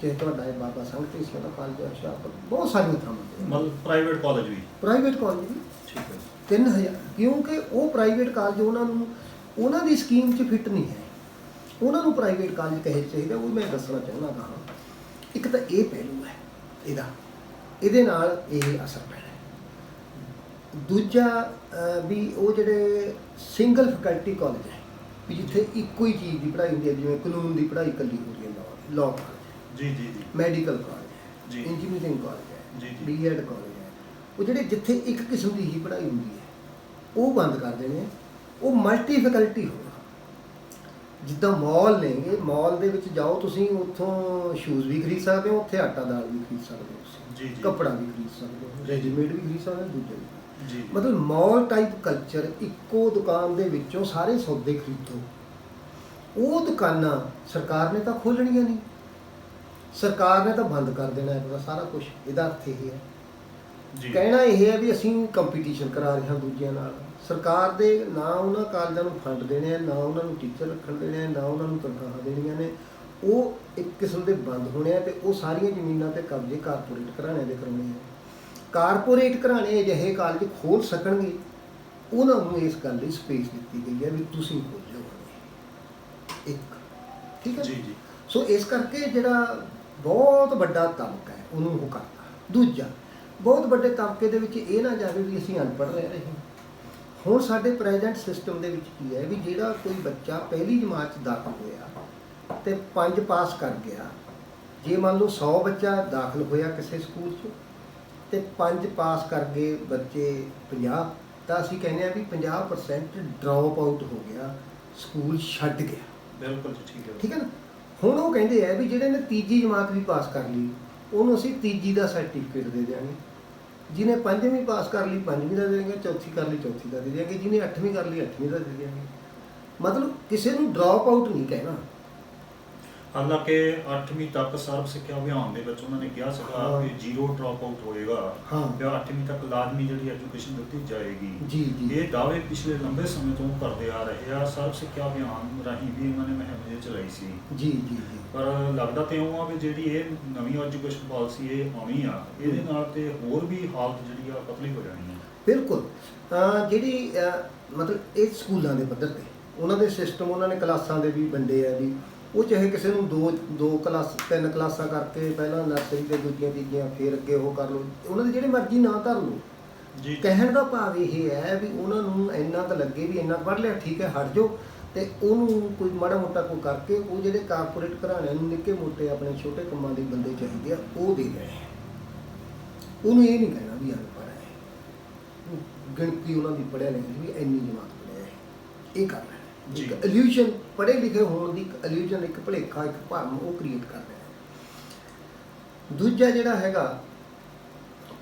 ਜੇ ਤੁਹਾਡਾ ਇਹ ਬਾਬਾ ਸੰਘ ਢੀਸੀਆਂ ਦਾ ਕਾਲਜ ਹੈ ਹੁਸ਼ਿਆਰਪੁਰ, ਬਹੁਤ ਸਾਰੀਆਂ ਥਾਵਾਂ ਤੇ ਮਤਲਬ ਪ੍ਰਾਈਵੇਟ ਕਾਲਜ ਵੀ। ਪ੍ਰਾਈਵੇਟ ਕਾਲਜ ਵੀ ਠੀਕ ਹੈ 3000, ਕਿਉਂਕਿ ਉਹ ਪ੍ਰਾਈਵੇਟ ਕਾਲਜ ਉਹਨਾਂ ਦੀ ਸਕੀਮ 'ਚ ਫਿੱਟ ਨਹੀਂ ਹੈ। ਉਹਨਾਂ ਨੂੰ ਪ੍ਰਾਈਵੇਟ ਕਾਲਜ ਕਹੇ ਚਾਹੀਦਾ, ਉਹ ਮੈਂ ਦੱਸਣਾ ਚਾਹੁੰਦਾ ਹਾਂ। ਇੱਕ ਤਾਂ ਇਹ ਪਹਿਲੂ ਹੈ ਇਹਦੇ ਨਾਲ ਇਹ ਅਸਰ ਪੈਣਾ। ਦੂਜਾ ਵੀ ਉਹ ਜਿਹੜੇ ਸਿੰਗਲ ਫੈਕਲਟੀ ਕਾਲਜ ਹੈ ਵੀ ਜਿੱਥੇ ਇੱਕੋ ਹੀ ਚੀਜ਼ ਦੀ ਪੜ੍ਹਾਈ ਹੁੰਦੀ ਹੈ, ਜਿਵੇਂ ਕਾਨੂੰਨ ਦੀ ਪੜ੍ਹਾਈ ਇਕੱਲੀ ਹੁੰਦੀ ਹੈ, ਲਾਅ ਕਾਲਜ, ਜੀ ਜੀ ਜੀ ਮੈਡੀਕਲ ਕਾਲਜ ਜੀ। ਹੈ, ਇੰਜੀਨੀਅਰਿੰਗ ਕਾਲਜ ਜੀ, ਹੈ, ਜੀ। ਬੀਐਡ ਕਾਲਜ ਹੈ, ਉਹ ਜਿਹੜੇ ਜਿੱਥੇ ਇੱਕ ਕਿਸਮ ਦੀ ਹੀ ਪੜ੍ਹਾਈ ਹੁੰਦੀ ਹੈ ਉਹ ਬੰਦ ਕਰ ਦੇਣੇ। ਉਹ ਮਲਟੀ ਫੈਕਲਟੀ ਹੋਣਾ। ਜਿੱਦਾਂ ਮਾਲ ਨੇਗੇ, ਮਾਲ ਦੇ ਵਿੱਚ ਜਾਓ ਤੁਸੀਂ, ਉੱਥੋਂ ਸ਼ੂਜ਼ ਵੀ ਖਰੀਦ ਸਕਦੇ ਹੋ, ਉੱਥੇ ਆਟਾ ਦਾਲ ਵੀ ਖਰੀਦ ਸਕਦੇ ਹੋ ਜੀ, ਤੁਸੀਂ, ਜੀ। ਕੱਪੜਾ ਵੀ ਖਰੀਦ ਸਕਦੇ ਹੋ, ਰੈਡੀਮੇਡ ਵੀ ਖਰੀਦ ਸਕਦੇ ਹੋ, ਦੂਜੇ ਵੀ। ਜੀ ਮਤਲਬ ਮਾਲ ਟਾਈਪ ਕਲਚਰ, ਇੱਕੋ ਦੁਕਾਨ ਦੇ ਵਿੱਚੋਂ ਸਾਰੇ ਸੌਦੇ ਖਰੀਦੋ। ਉਹ ਦੁਕਾਨਾਂ ਸਰਕਾਰ ਨੇ ਤਾਂ ਖੋਲ੍ਹਣੀਆਂ ਨਹੀਂ, ਸਰਕਾਰ ਨੇ ਤਾਂ ਬੰਦ ਕਰ ਦੇਣਾ ਹੈ ਸਾਰਾ ਕੁਝ। ਇਹਦਾ ਅਰਥ ਇਹ ਹੈ, ਜੀ ਕਹਿਣਾ ਇਹ ਹੈ ਵੀ ਅਸੀਂ ਕੰਪੀਟੀਸ਼ਨ ਕਰਾ ਰਹੇ ਹਾਂ ਦੂਜਿਆਂ ਨਾਲ। ਸਰਕਾਰ ਦੇ ਨਾ ਉਹਨਾਂ ਕਾਲਜਾਂ ਨੂੰ ਫੰਡ ਦੇਣੇ ਆ, ਨਾ ਉਹਨਾਂ ਨੂੰ ਟੀਚਰ ਰੱਖਣ ਦੇਣੇ ਆ, ਨਾ ਉਹਨਾਂ ਨੂੰ ਤਨਖਾਹਾਂ ਦੇਣੀਆਂ ਨੇ। ਉਹ ਇੱਕ ਕਿਸਮ ਦੇ ਬੰਦ ਹੋਣੇ ਆ ਤੇ ਉਹ ਸਾਰੀਆਂ ਜ਼ਮੀਨਾਂ ਤੇ ਕਬਜ਼ੇ ਕਾਰਪੋਰੇਟ ਘਰਾਣਿਆਂ ਦੇ ਕਰਾਉਣੇ ਆ। ਕਾਰਪੋਰੇਟ ਘਰਾਣੇ ਅਜਿਹੇ ਕਾਲਜ ਖੋਲ੍ਹ ਸਕਣਗੇ, ਉਹਨਾਂ ਨੂੰ ਇਸ ਗੱਲ ਲਈ ਸਪੇਸ ਦਿੱਤੀ ਗਈ ਹੈ ਵੀ ਤੁਸੀਂ ਖੋਲ੍ਹੋ। ਇੱਕ ਠੀਕ ਹੈ ਜੀ ਜੀ ਸੋ ਇਸ ਕਰਕੇ ਜਿਹੜਾ ਬਹੁਤ ਵੱਡਾ ਤਬਕਾ ਹੈ ਉਹਨੂੰ ਉਹ ਕਰਤਾ। ਦੂਜਾ, ਬਹੁਤ ਵੱਡੇ ਤਬਕੇ ਦੇ ਵਿੱਚ ਇਹ ਨਾ ਜਾਵੇ ਵੀ ਅਸੀਂ ਅਨਪੜ੍ਹ ਰਹਿ ਰਹੇ ਹਾਂ। ਹੁਣ ਸਾਡੇ ਪ੍ਰੈਜ਼ੈਂਟ ਸਿਸਟਮ ਦੇ ਵਿੱਚ ਕੀ ਹੈ ਵੀ ਜਿਹੜਾ ਕੋਈ ਬੱਚਾ ਪਹਿਲੀ ਜਮਾਤ 'ਚ ਦਾਖਲ ਹੋਇਆ ਤੇ 5 ਪਾਸ ਕਰ ਗਿਆ, ਜੇ ਮੰਨ ਲਓ 100 ਬੱਚਾ ਦਾਖਲ ਹੋਇਆ ਕਿਸੇ ਸਕੂਲ 'ਚ ਤੇ 5 ਪਾਸ ਕਰ ਗਏ ਬੱਚੇ 50, ਤਾਂ ਅਸੀਂ ਕਹਿੰਦੇ ਆ ਵੀ 50% ਡਰੌਪ ਆਊਟ ਹੋ ਗਿਆ, ਸਕੂਲ ਛੱਡ ਗਿਆ। ਬਿਲਕੁਲ ਜੀ, ਠੀਕ ਹੈ ਠੀਕ ਹੈ ਨਾ। ਹੁਣ ਉਹ ਕਹਿੰਦੇ ਆ ਵੀ ਜਿਹੜੇ ਨੇ ਤੀਜੀ ਜਮਾਤ ਵੀ ਪਾਸ ਕਰ ਲਈ, ਉਹਨੂੰ ਅਸੀਂ ਤੀਜੀ ਦਾ ਸਰਟੀਫਿਕੇਟ ਦੇ ਦਿਆਂਗੇ। ਜਿਹਨੇ 5ਵੀਂ ਪਾਸ ਕਰ ਲਈ 5ਵੀਂ ਦਾ ਦੇ ਦਿਆਂਗੇ, ਚੌਥੀ ਕਰ ਲਈ ਚੌਥੀ ਦਾ ਦੇ ਦਿਆਂਗੇ, ਜਿਹਨੇ 8ਵੀਂ ਕਰ ਲਈ 8ਵੀਂ ਦਾ ਦੇ ਦਿਆਂਗੇ। ਮਤਲਬ ਕਿਸੇ ਨੂੰ ਡਰੌਪ ਆਊਟ ਨਹੀਂ ਕਹਿਣਾ। ਹਾਲਾਂਕਿ 8ਵੀਂ ਤੱਕ ਸਰਵ ਸਿੱਖਿਆ ਅਭਿਆਨ ਦੇ ਵਿੱਚ ਉਹਨਾਂ ਨੇ ਕਿਹਾ ਸੀਗਾ ਹਾਂ। ਕਿ ਜ਼ੀਰੋ ਡ੍ਰੌਪ ਆਊਟ ਹੋਏਗਾ, ਹਾਂ। ਤੇ 8ਵੀਂ ਤੱਕ ਲਾਜ਼ਮੀ ਜਿਹੜੀ ਐਜੂਕੇਸ਼ਨ ਦਿੱਤੀ ਜਾਏਗੀ। ਜੀ ਜੀ ਇਹ ਦਾਅਵੇ ਪਿਛਲੇ ਲੰਬੇ ਸਮੇਂ ਤੋਂ ਕਰਦੇ ਆ ਰਹੇ ਆ। ਸਰਵ ਸਿੱਖਿਆ ਅਭਿਆਨ ਰਾਹੀਂ ਵੀ ਉਹਨਾਂ ਨੇ ਮੁਹਿੰਮ ਚਲਾਈ ਸੀ, ਜੀ ਜੀ ਜੀ ਪਰ ਲੱਗਦਾ ਤੇ ਉਹ ਆ ਵੀ ਜਿਹੜੀ ਇਹ ਨਵੀਂ ਐਜੂਕੇਸ਼ਨ ਪਾਲਿਸੀ ਇਹ ਆਉਣੀ ਆ, ਇਹਦੇ ਨਾਲ ਤੇ ਹੋਰ ਵੀ ਹਾਲਤ ਜਿਹੜੀ ਆ ਪਤਲੀ ਹੋ ਜਾਣੀ ਆ। ਬਿਲਕੁਲ। ਜਿਹੜੀ ਮਤਲਬ ਇਹ ਸਕੂਲਾਂ ਦੇ ਪੱਧਰ ਤੇ ਉਹਨਾਂ ਦੇ ਸਿਸਟਮ, ਉਹਨਾਂ ਨੇ ਕਲਾਸਾਂ ਦੇ ਵੀ ਵੰਡੇ ਆ ਵੀ, ਉਹ ਚਾਹੇ ਕਿਸੇ ਨੂੰ 3 ਕਲਾਸਾਂ ਕਰਕੇ ਪਹਿਲਾਂ ਨਰਸਰੀ ਤੇ ਦੂਜੀਆਂ ਤੀਜੀਆਂ ਫਿਰ ਅੱਗੇ ਉਹ ਕਰ ਲਓ, ਉਹਨਾਂ ਦੇ ਜਿਹੜੇ ਮਰਜ਼ੀ ਨਾਂ ਧਰ ਲਓ। ਜੀ ਕਹਿਣ ਦਾ ਭਾਵ ਇਹ ਹੈ ਵੀ ਉਹਨਾਂ ਨੂੰ ਇੰਨਾ ਕੁ ਲੱਗੇ ਵੀ ਇੰਨਾ ਪੜ੍ਹ ਲਿਆ ਠੀਕ ਹੈ, ਹਟ ਜਾਓ, ਤੇ ਉਹਨੂੰ ਕੋਈ ਮਾੜਾ ਮੋਟਾ ਕੋਈ ਕਰਕੇ ਉਹ ਜਿਹੜੇ ਕਾਰਪੋਰੇਟ ਘਰਾਣਿਆਂ ਨੂੰ ਨਿੱਕੇ ਮੋਟੇ ਆਪਣੇ ਛੋਟੇ ਕੰਮਾਂ ਦੇ ਬੰਦੇ ਚਾਹੀਦੇ ਆ ਉਹ ਦੇ ਰਹੇ ਆ। ਉਹਨੂੰ ਇਹ ਨਹੀਂ ਕਹਿਣਾ ਵੀ ਅਨਪੜ੍ਹ ਹੈ, ਗਿਣਤੀ ਉਹਨਾਂ ਦੀ ਪੜ੍ਹਿਆ ਲਿਖਿਆ ਵੀ ਇੰਨੀ ਜਮਾਤ ਪੜ੍ਹਿਆ ਹੈ, ਇਹ ਕਰ ਰਹੇ ਜੀ। ਇੱਕ ਇਲੂਜ਼ਨ, ਪੜ੍ਹੇ ਲਿਖੇ ਹੋਣ ਦੀ ਇੱਕ ਇਲੂਜ਼ਨ, ਇੱਕ ਭੁਲੇਖਾ, ਇੱਕ ਭਰਮ ਉਹ ਕ੍ਰੀਏਟ ਕਰ ਰਹੇ ਆ। ਦੂਜਾ ਜਿਹੜਾ ਹੈਗਾ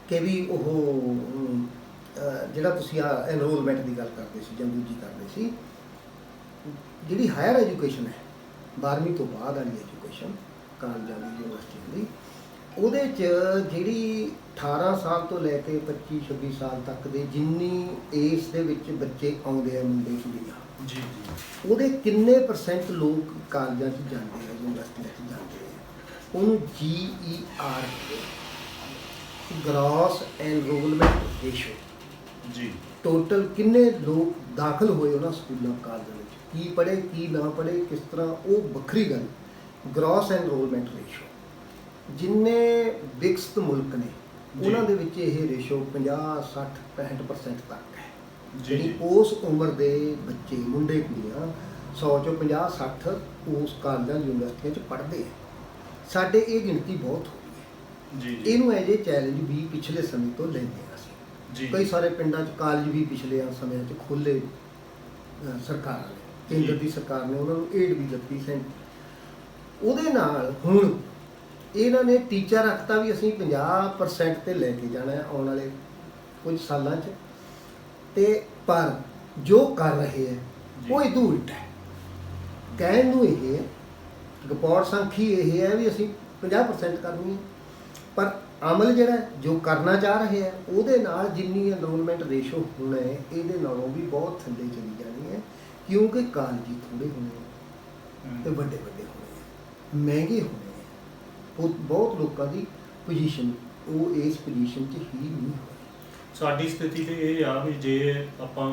ਕਿ ਵੀ ਉਹ ਜਿਹੜਾ ਤੁਸੀਂ ਐਨਰੋਲਮੈਂਟ ਦੀ ਗੱਲ ਕਰਦੇ ਸੀ ਜਾਂ ਦੂਜੀ ਕਰਦੇ ਸੀ, ਜਿਹੜੀ ਹਾਇਰ ਐਜੂਕੇਸ਼ਨ ਹੈ 12ਵੀਂ ਤੋਂ ਬਾਅਦ ਵਾਲੀ ਐਜੂਕੇਸ਼ਨ ਕਾਲਜਾਂ ਦੀ, ਯੂਨੀਵਰਸਿਟੀਆਂ ਦੀ, ਉਹਦੇ 'ਚ ਜਿਹੜੀ 18 ਸਾਲ ਤੋਂ ਲੈ ਕੇ 25-26 ਸਾਲ ਤੱਕ ਦੇ ਜਿੰਨੀ ਏਜ ਦੇ ਵਿੱਚ ਬੱਚੇ ਆਉਂਦੇ ਆ, ਮੁੰਡੇ ਕੁੜੀਆਂ, ਜੀ ਜੀ ਉਹਦੇ ਕਿੰਨੇ % ਲੋਕ ਕਾਲਜਾਂ 'ਚ ਜਾਂਦੇ ਆ, ਯੂਨੀਵਰਸਿਟੀਆਂ 'ਚ ਜਾਂਦੇ ਆ, ਉਹਨੂੰ GER, ਗ੍ਰਾਸ ਐਨਰੋਲਮੈਂਟ ਰੇਸ਼ੋ, ਜੀ ਟੋਟਲ ਕਿੰਨੇ ਲੋਕ ਦਾਖਲ ਹੋਏ ਉਹਨਾਂ ਸਕੂਲਾਂ ਕਾਲਜਾਂ ਵਿੱਚ, ਕੀ ਪੜ੍ਹੇ ਕੀ ਨਾ ਪੜ੍ਹੇ ਕਿਸ ਤਰ੍ਹਾਂ, ਉਹ ਵੱਖਰੀ ਗੱਲ। ਗ੍ਰੋਸ ਐਨਰੋਲਮੈਂਟ ਰੇਸ਼ੋ, ਜਿੰਨੇ ਵਿਕਸਿਤ ਮੁਲਕ ਨੇ ਉਹਨਾਂ ਦੇ ਵਿੱਚ ਇਹ ਰੇਸ਼ੋ 50, 60, 65% ਤੱਕ ਹੈ। ਜਿਹੜੀ ਉਸ ਉਮਰ ਦੇ ਬੱਚੇ ਮੁੰਡੇ ਕੁੜੀਆਂ 100 ਚੋਂ 50, 60 ਉਸ ਕਾਲਜਾਂ ਯੂਨੀਵਰਸਿਟੀਆਂ 'ਚ ਪੜ੍ਹਦੇ ਆ। ਸਾਡੇ ਇਹ ਗਿਣਤੀ ਬਹੁਤ ਹੋ ਰਹੀ ਹੈ। ਇਹਨੂੰ ਐਜ ਏ ਚੈਲੰਜ ਵੀ ਪਿਛਲੇ ਸਮੇਂ ਤੋਂ ਲੈਂਦੇ ਹਾਂ ਅਸੀਂ। ਕਈ ਸਾਰੇ ਪਿੰਡਾਂ 'ਚ ਕਾਲਜ ਵੀ ਪਿਛਲੇ ਸਮਿਆਂ 'ਚ ਖੋਲ੍ਹੇ ਸਰਕਾਰਾਂ ਨੇ, ਕੇਂਦਰ ਦੀ ਸਰਕਾਰ ਨੇ ਉਹਨਾਂ ਨੂੰ ਏਡ ਵੀ ਦਿੱਤੀ ਸੈਂ। ਉਹਦੇ ਨਾਲ ਹੁਣ ਇਹਨਾਂ ਨੇ ਟੀਚਾ ਰੱਖਤਾ ਵੀ ਅਸੀਂ 50% ਤੇ ਲੈ ਕੇ ਜਾਣਾ ਹੈ ਆਉਣ ਵਾਲੇ ਕੁਝ ਸਾਲਾਂ 'ਚ, ਤੇ ਪਰ ਜੋ ਕਰ ਰਹੇ ਹੈ ਉਹ ਇਹਦੋਂ ਉਲਟ ਹੈ। ਕਹਿਣ ਨੂੰ ਇਹ ਹੈ, ਰਿਪੋਰਟ ਸੰਖੀ ਇਹ ਹੈ ਵੀ ਅਸੀਂ 50% ਕਰਨੀ ਹੈ, ਪਰ ਅਮਲ ਜਿਹੜਾ ਜੋ ਕਰਨਾ ਚਾਹ ਰਹੇ ਹੈ ਉਹਦੇ ਨਾਲ ਜਿੰਨੀ ਐਨਰੋਲਮੈਂਟ ਰੇਸ਼ੋ ਹੋਣਾ ਹੈ ਇਹਦੇ ਨਾਲੋਂ ਵੀ ਬਹੁਤ ਥੱਲੇ ਚਲੀ ਜਾਣੀ ਹੈ, ਕਿਉਂਕਿ ਕਾਲਜ ਥੋੜ੍ਹੇ ਹੋਣੇ ਹੈ ਤੇ ਵੱਡੇ ਵੱਡੇ ਹੋਣੇ ਹੈ, ਮਹਿੰਗੇ ਹੋਣੇ ਹੈ। ਉਹ ਬਹੁਤ ਲੋਕਾਂ ਦੀ ਪੋਜੀਸ਼ਨ ਉਹ ਇਸ ਪੋਜੀਸ਼ਨ 'ਚ ਹੀ ਨਹੀਂ ਹੋਈ। ਸਾਡੀ ਸਥਿਤੀ ਤੇ ਇਹ ਆ ਵੀ ਜੇ ਆਪਾਂ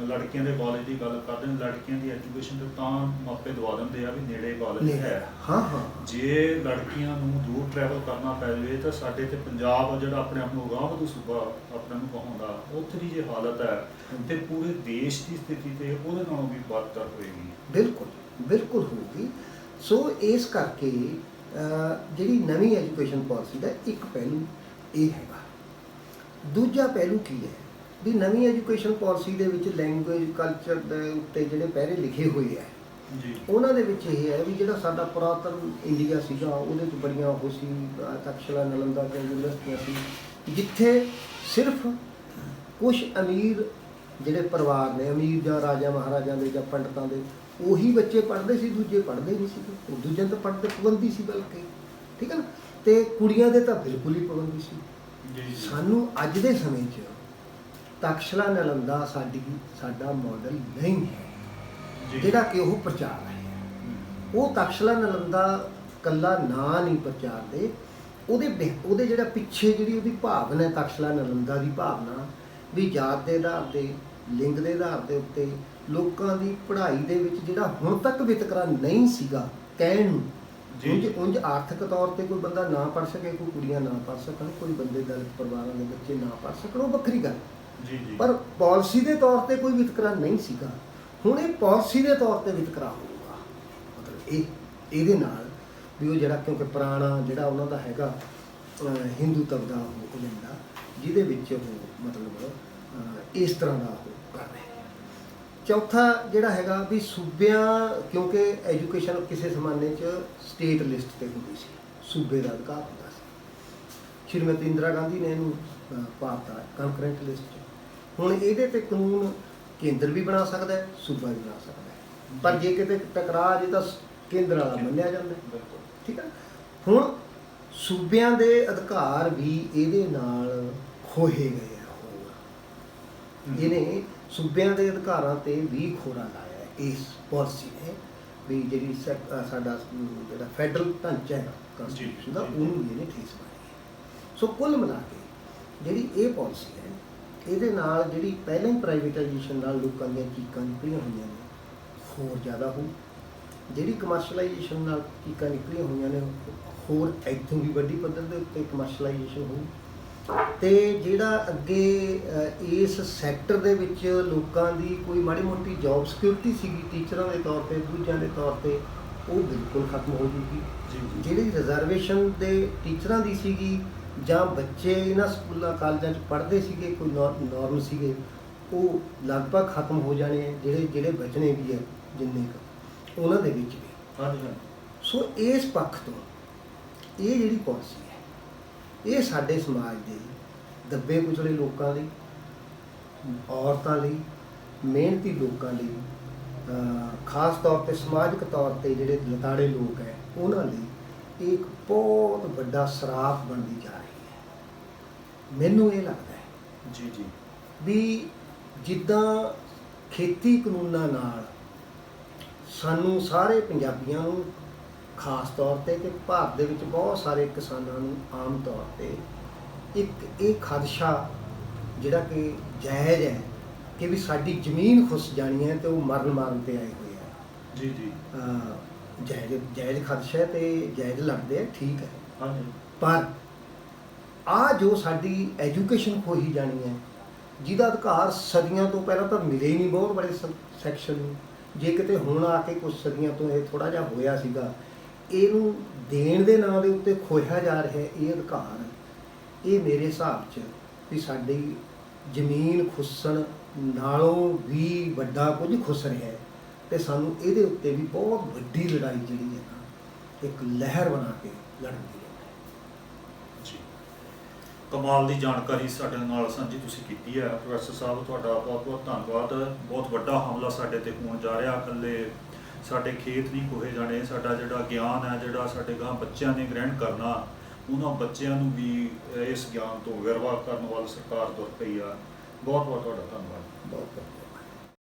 ਲੜਕੀਆਂ ਦੇ ਕਾਲਜ ਦੀ ਗੱਲ ਕਰਦੇ ਹਾਂ, ਲੜਕੀਆਂ ਦੀ ਐਜੂਕੇਸ਼ਨ ਤੇ ਤਾਂ ਮਾਪੇ ਦਵਾ ਦਿੰਦੇ ਆ ਵੀ ਨੇੜੇ ਕਾਲਜ ਹੈ। ਹਾਂ। ਜੇ ਲੜਕੀਆਂ ਨੂੰ ਦੂਰ ਟਰੈਵਲ ਕਰਨਾ ਪੈ ਜਾਵੇ ਤਾਂ ਸਾਡੇ ਤੇ ਪੰਜਾਬ ਜਿਹੜਾ ਆਪਣੇ ਆਪ ਨੂੰ ਅਗਾਂਹ ਸੂਬਾ ਆਪਣੇ ਨੂੰ ਕਹਾਉਂਦਾ, ਉੱਥੇ ਦੀ ਜੇ ਹਾਲਤ ਹੈ ਤੇ ਪੂਰੇ ਦੇਸ਼ ਦੀ ਸਥਿਤੀ ਤੇ ਉਹਦੇ ਨਾਲੋਂ ਵੀ ਬਦਤਰ ਹੋਏਗੀ। ਬਿਲਕੁਲ ਹੋਊਗੀ। ਸੋ ਇਸ ਕਰਕੇ ਜਿਹੜੀ ਨਵੀਂ ਐਜੂਕੇਸ਼ਨ ਪਾਲਿਸੀ ਦਾ ਇੱਕ ਪਹਿਲੂ ਇਹ ਹੈਗਾ। ਦੂਜਾ ਪਹਿਲੂ ਕੀ ਹੈ ਵੀ ਨਵੀਂ ਐਜੂਕੇਸ਼ਨ ਪਾਲਿਸੀ ਦੇ ਵਿੱਚ ਲੈਂਗੁਏਜ ਕਲਚਰ ਦੇ ਉੱਤੇ ਜਿਹੜੇ ਪਹਿਰੇ ਲਿਖੇ ਹੋਏ ਹੈ ਉਹਨਾਂ ਦੇ ਵਿੱਚ ਇਹ ਹੈ ਵੀ ਜਿਹੜਾ ਸਾਡਾ ਪੁਰਾਤਨ ਇੰਡੀਆ ਸੀਗਾ ਉਹਦੇ 'ਚ ਬੜੀਆਂ ਉਹ ਸੀ ਤਕਸ਼ਲਾ ਨਾਲੰਦਾ ਦੀਆਂ ਯੂਨੀਵਰਸਿਟੀਆਂ ਸੀ, ਜਿੱਥੇ ਸਿਰਫ ਕੁਝ ਅਮੀਰ ਜਿਹੜੇ ਪਰਿਵਾਰ ਨੇ, ਅਮੀਰ ਜਾਂ ਰਾਜਾ ਮਹਾਰਾਜਾ ਦੇ ਜਾਂ ਪੰਡਤਾਂ ਦੇ, ਉਹੀ ਬੱਚੇ ਪੜ੍ਹਦੇ ਸੀ, ਦੂਜੇ ਪੜ੍ਹਦੇ ਨਹੀਂ ਸੀ। ਦੂਜਿਆਂ ਤਾਂ ਪੜ੍ਹਦੇ ਪਾਬੰਦੀ ਸੀ ਬਲਕਿ, ਠੀਕ ਹੈ ਨਾ, ਤੇ ਕੁੜੀਆਂ ਦੇ ਤਾਂ ਬਿਲਕੁਲ ਹੀ ਪਾਬੰਦੀ ਸੀ। ਸਾਨੂੰ ਅੱਜ ਦੇ ਸਮੇਂ 'ਚ ਤਕਸ਼ਲਾ ਨਾਲੰਦਾ ਸਾਡਾ ਮਾਡਲ ਨਹੀਂ ਹੈ ਜਿਹੜਾ ਕਿ ਉਹ ਪ੍ਰਚਾਰ ਹੈ। ਉਹ ਤਕਸ਼ਲਾ ਨਾਲੰਦਾ ਕੱਲਾ ਨਾਂ ਨਹੀਂ ਪ੍ਰਚਾਰਦੇ, ਉਹਦੇ ਜਿਹੜਾ ਪਿੱਛੇ ਜਿਹੜੀ ਉਹਦੀ ਭਾਵਨਾ ਹੈ, ਤਕਸ਼ਲਾ ਨਾਲੰਦਾ ਦੀ ਭਾਵਨਾ ਵੀ ਜਾਤ ਦੇ ਆਧਾਰ 'ਤੇ, ਲਿੰਗ ਦੇ ਆਧਾਰ ਦੇ ਉੱਤੇ ਲੋਕਾਂ ਦੀ ਪੜ੍ਹਾਈ ਦੇ ਵਿੱਚ ਜਿਹੜਾ ਹੁਣ ਤੱਕ ਵਿਤਕਰਾ ਨਹੀਂ ਸੀਗਾ ਕਹਿਣ ਨੂੰ। ਉਂਝ ਆਰਥਿਕ ਤੌਰ ਤੇ ਕੋਈ ਬੰਦਾ ਨਾ ਪੜ੍ਹ ਸਕੇ, ਕੋਈ ਕੁੜੀਆਂ ਨਾ ਪੜ੍ਹ ਸਕਣ, ਕੋਈ ਬੰਦੇ ਦਲਿਤ ਪਰਿਵਾਰਾਂ ਦੇ ਬੱਚੇ ਨਾ ਪੜ੍ਹ ਸਕਣ, ਉਹ ਵੱਖਰੀ ਗੱਲ, ਪਰ ਪਾਲਿਸੀ ਦੇ ਤੌਰ ਤੇ ਕੋਈ ਵਿਤਕਰਾ ਨਹੀਂ ਸੀਗਾ। ਹੁਣ ਇਹ ਪਾਲਿਸੀ ਦੇ ਤੌਰ ਤੇ ਵਿਤਕਰਾ ਹੋਊਗਾ। ਮਤਲਬ ਇਹਦੇ ਨਾਲ ਵੀ ਉਹ ਜਿਹੜਾ, ਕਿਉਂਕਿ ਪੁਰਾਣਾ ਜਿਹੜਾ ਉਹਨਾਂ ਦਾ ਹੈਗਾ ਹਿੰਦੂਤਵ ਦਾ ਉਹ ਏਜੰਡਾ, ਜਿਹਦੇ ਵਿੱਚ ਉਹ ਮਤਲਬ ਇਸ ਤਰ੍ਹਾਂ ਦਾ ਉਹ ਕਰ ਰਹੇ। ਚੌਥਾ ਜਿਹੜਾ ਹੈਗਾ ਵੀ ਸੂਬਿਆਂ, ਕਿਉਂਕਿ ਐਜੂਕੇਸ਼ਨ ਕਿਸੇ ਜ਼ਮਾਨੇ 'ਚ ਸਟੇਟ ਲਿਸਟ 'ਤੇ ਹੁੰਦੀ ਸੀ, ਸੂਬੇ ਦਾ ਅਧਿਕਾਰ ਹੁੰਦਾ ਸੀ। ਸ਼੍ਰੀਮਤੀ ਇੰਦਰਾ ਗਾਂਧੀ ਨੇ ਇਹਨੂੰ ਪਾਤਾ ਕੰਕਰੈਂਟ ਲਿਸਟ 'ਚ। ਹੁਣ ਇਹਦੇ 'ਤੇ ਕਾਨੂੰਨ ਕੇਂਦਰ ਵੀ ਬਣਾ ਸਕਦਾ ਹੈ, ਸੂਬਾ ਵੀ ਬਣਾ ਸਕਦਾ ਹੈ, ਪਰ ਜੇ ਕਿਤੇ ਟਕਰਾਅ ਜੇ ਤਾਂ ਕੇਂਦਰ ਵਾਲਾ ਮੰਨਿਆ ਜਾਂਦਾ, ਠੀਕ ਹੈ। ਹੁਣ ਸੂਬਿਆਂ ਦੇ ਅਧਿਕਾਰ ਵੀ ਇਹਦੇ ਨਾਲ ਖੋਹੇ ਗਏ ਆ। ਹੋਰ ਇਹਨੇ ਸੂਬਿਆਂ ਦੇ ਅਧਿਕਾਰਾਂ 'ਤੇ ਵੀ ਖੋਰਾ ਲਾਇਆ ਇਸ ਪਾਲਿਸੀ ਨੇ, ਵੀ ਜਿਹੜੀ ਸਾਡਾ ਜਿਹੜਾ ਫੈਡਰਲ ਢਾਂਚਾ ਹੈ ਕੰਸਟੀਟਿਊਸ਼ਨ ਦਾ, ਉਹਨੂੰ ਵੀ ਇਹਨੇ ਠੇਸ ਮਾਰੀ ਹੈ। ਸੋ ਕੁੱਲ ਮਿਲਾ ਕੇ ਜਿਹੜੀ ਇਹ ਪਾਲਿਸੀ ਹੈ, ਇਹਦੇ ਨਾਲ ਜਿਹੜੀ ਪਹਿਲਾਂ ਹੀ ਪ੍ਰਾਈਵੇਟਾਈਜੇਸ਼ਨ ਨਾਲ ਲੋਕਾਂ ਦੀਆਂ ਚੀਕਾਂ ਨਿਕਲੀਆਂ ਹੋਈਆਂ ਨੇ ਹੋਰ ਜ਼ਿਆਦਾ ਹੋਊ, ਜਿਹੜੀ ਕਮਰਸ਼ਲਾਈਜੇਸ਼ਨ ਨਾਲ ਚੀਕਾਂ ਨਿਕਲੀਆਂ ਹੋਈਆਂ ਨੇ ਹੋਰ ਇੱਥੋਂ ਵੀ ਵੱਡੀ ਪੱਧਰ ਦੇ ਉੱਤੇ ਕਮਰਸ਼ਲਾਈਜੇਸ਼ਨ ਹੋਊ, ਤੇ ਜਿਹੜਾ ਅੱਗੇ ਇਸ ਸੈਕਟਰ ਦੇ ਵਿੱਚ ਲੋਕਾਂ ਦੀ ਕੋਈ ਮਾੜੀ ਮੋਟੀ ਜੌਬ ਸਿਕਿਉਰਿਟੀ ਸੀਗੀ ਟੀਚਰਾਂ ਦੇ ਤੌਰ 'ਤੇ, ਦੂਜਿਆਂ ਦੇ ਤੌਰ 'ਤੇ, ਉਹ ਬਿਲਕੁਲ ਖਤਮ ਹੋ ਜੂਗੀ। ਜਿਹੜੀ ਰਿਜ਼ਰਵੇਸ਼ਨ ਦੇ ਟੀਚਰਾਂ ਦੀ ਸੀਗੀ ਜਾਂ ਬੱਚੇ ਇਹਨਾਂ ਸਕੂਲਾਂ ਕਾਲਜਾਂ 'ਚ ਪੜ੍ਹਦੇ ਸੀਗੇ, ਕੋਈ ਨੋਰਮ ਸੀਗੇ, ਉਹ ਲਗਭਗ ਖਤਮ ਹੋ ਜਾਣੇ ਹੈ। ਜਿਹੜੇ ਬਚਣੇ ਵੀ ਹੈ ਜਿੰਨੇ ਕੁ ਉਹਨਾਂ ਦੇ ਵਿੱਚ ਵੀ। ਸੋ ਇਸ ਪੱਖ ਤੋਂ ਇਹ ਜਿਹੜੀ ਪਾਲਿਸੀ ਹੈ, ਇਹ ਸਾਡੇ ਸਮਾਜ ਦੇ ਦੱਬੇ ਕੁਚਲੇ ਲੋਕਾਂ ਲਈ, ਔਰਤਾਂ ਲਈ, ਮਿਹਨਤੀ ਲੋਕਾਂ ਲਈ, ਖਾਸ ਤੌਰ 'ਤੇ ਸਮਾਜਿਕ ਤੌਰ 'ਤੇ ਜਿਹੜੇ ਲਤਾੜੇ ਲੋਕ ਹੈ ਉਹਨਾਂ ਲਈ ਇੱਕ ਬਹੁਤ ਵੱਡਾ ਸਰਾਪ ਬਣਦੀ ਜਾ ਰਹੀ ਹੈ। ਮੈਨੂੰ ਇਹ ਲੱਗਦਾ ਹੈ ਵੀ ਜਿੱਦਾਂ ਖੇਤੀ ਕਾਨੂੰਨਾਂ ਨਾਲ ਸਾਨੂੰ ਸਾਰੇ ਪੰਜਾਬੀਆਂ ਨੂੰ ਖਾਸ ਤੌਰ 'ਤੇ ਕਿ ਭਾਰਤ ਦੇ ਵਿੱਚ ਬਹੁਤ ਸਾਰੇ ਕਿਸਾਨਾਂ ਨੂੰ ਆਮ ਤੌਰ 'ਤੇ ਇੱਕ ਇਹ ਖਦਸ਼ਾ ਜਿਹੜਾ ਕਿ ਜਾਇਜ਼ ਹੈ ਕਿ ਵੀ ਸਾਡੀ ਜ਼ਮੀਨ ਖੁੱਸ ਜਾਣੀ ਹੈ ਤੇ ਉਹ ਮਰਨ 'ਤੇ ਆਏ ਹੋਏ ਆ। ਜਾਇਜ਼ ਖਦਸ਼ਾ ਹੈ ਤੇ ਜਾਇਜ਼ ਲੜਦੇ ਆ, ਠੀਕ ਹੈ। ਹਾਂਜੀ ਪਰ ਆ ਜੋ ਸਾਡੀ ਐਜੂਕੇਸ਼ਨ ਖੋਹੀ ਜਾਣੀ ਹੈ, ਜਿਹਦਾ ਅਧਿਕਾਰ ਸਦੀਆਂ ਤੋਂ ਪਹਿਲਾਂ ਤਾਂ ਮਿਲੇ ਹੀ ਨਹੀਂ ਬਹੁਤ ਬੜੇ ਸੈਕਸ਼ਨ ਨੂੰ, ਜੇ ਕਿਤੇ ਹੁਣ ਆ ਕੇ ਕੁਝ ਸਦੀਆਂ ਤੋਂ ਇਹ ਥੋੜਾ ਜਿਹਾ ਹੋਇਆ ਸੀਗਾ, ਇਹਨੂੰ ਦੇਣ ਦੇ ਨਾਂ ਦੇ ਉੱਤੇ ਖੋਹਿਆ ਜਾ ਰਿਹਾ ਇਹ ਅਧਿਕਾਰ, ਇਹ ਮੇਰੇ ਹਿਸਾਬ 'ਚ ਵੀ ਸਾਡੀ ਜ਼ਮੀਨ ਖੁੱਸਣ ਨਾਲੋਂ ਵੀ ਵੱਡਾ ਕੁਝ ਖੁੱਸ ਰਿਹਾ ਹੈ, ਤੇ ਸਾਨੂੰ ਇਹਦੇ ਉੱਤੇ ਵੀ ਬਹੁਤ ਵੱਡੀ ਲੜਾਈ ਜਿਹੜੀ ਹੈ ਨਾ, ਇੱਕ ਲਹਿਰ ਬਣਾ ਕੇ ਲੜਨ ਦੀ ਲੋੜ ਹੈ। ਜੀ, ਕਮਾਲ ਦੀ ਜਾਣਕਾਰੀ ਸਾਡੇ ਨਾਲ ਸਾਂਝੀ ਤੁਸੀਂ ਕੀਤੀ ਹੈ ਪ੍ਰੋਫੈਸਰ ਸਾਹਿਬ, ਤੁਹਾਡਾ ਬਹੁਤ ਬਹੁਤ ਧੰਨਵਾਦ। ਬਹੁਤ ਵੱਡਾ ਹਮਲਾ ਸਾਡੇ ਤੇ ਹੋਣ ਜਾ ਰਿਹਾ, ਇਕੱਲੇ ਸਾਡੇ ਖੇਤ ਨਹੀਂ ਖੋਹੇ ਜਾਣੇ, ਸਾਡਾ ਜਿਹੜਾ ਗਿਆਨ ਹੈ, ਜਿਹੜਾ ਸਾਡੇ ਗਾਂ ਬੱਚਿਆਂ ਨੇ ਗ੍ਰਹਿਣ ਕਰਨਾ, ਉਹਨਾਂ ਬੱਚਿਆਂ ਨੂੰ ਵੀ ਇਸ ਗਿਆਨ ਤੋਂ ਵਿਰਵਾ ਕਰਨ ਵੱਲ ਸਰਕਾਰ ਤੁਰ ਪਈ ਆ। ਬਹੁਤ ਬਹੁਤ ਤੁਹਾਡਾ ਧੰਨਵਾਦ। ਬਹੁਤ